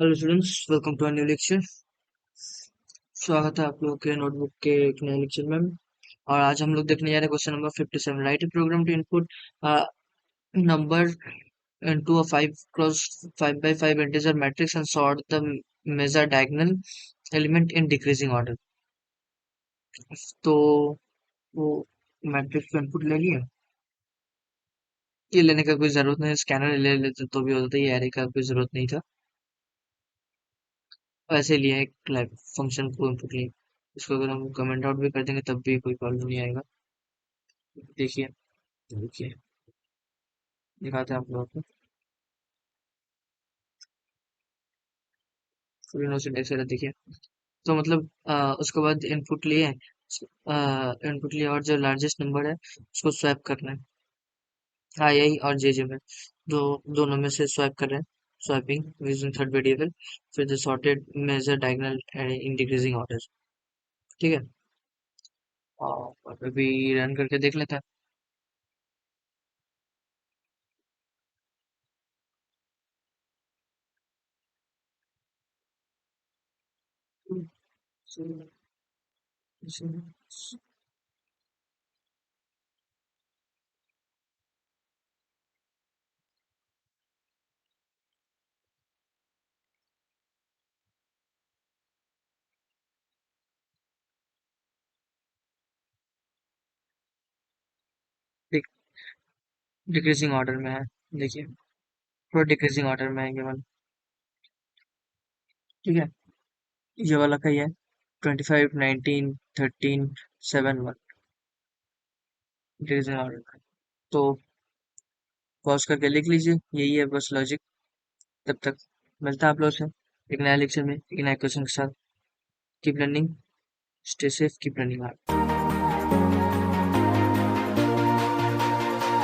Hello students, welcome to a new lecture. स्वागत है आप लोगों के नोटबुक के एक नए लेक्चर में। और आज हम लोग देखने जा रहे हैं question number 57। Write a program to input number into a 5 cross 5 by 5 integer matrix and sort the major diagonal element in decreasing order. तो वो मैट्रिक्स को इनपुट ले लिया। ये लेने का कोई जरूरत नहीं, स्कैनर ले लेते तो भी होता, ये एरे का कोई जरूरत नहीं था। ऐसे लिए एक फंक्शन को इनपुट लिए। इसको अगर हम कमेंट आउट भी कर देंगे तब भी कोई प्रॉब्लम नहीं आएगा। देखिए, देखिए, दिखाते हैं आप लोगों को। फुल इनोसेंट एक्सेल देखिए। तो मतलब उसके बाद इनपुट लिए, इनपुट लिए और जो लार्जेस्ट नंबर है उसको स्वैप करना है। आई आई और जे में दो दोनों में से स्वैप कर रहे हैं। स्वैपिंग यूजिंग थर्ड वेरिएबल, फिर the sorted major diagonal in decreasing order. ठीक है। और अभी रन करके देख लेते हैं। डिक्रीजिंग ऑर्डर में है। देखिए, थोड़ा डिक्रीजिंग ऑर्डर में है ये वाला। ठीक है। ये वाला का ही है। 25, 19, 13, 7, 1 डिक्रीजिंग ऑर्डर में। तो पॉज करके लिख लीजिए, यही है बस लॉजिक। तब तक मिलता है आप लोगों से एक नया लेक्चर में एक नए क्वेश्चन के साथ। Keep learning, stay safe, keep learning hard.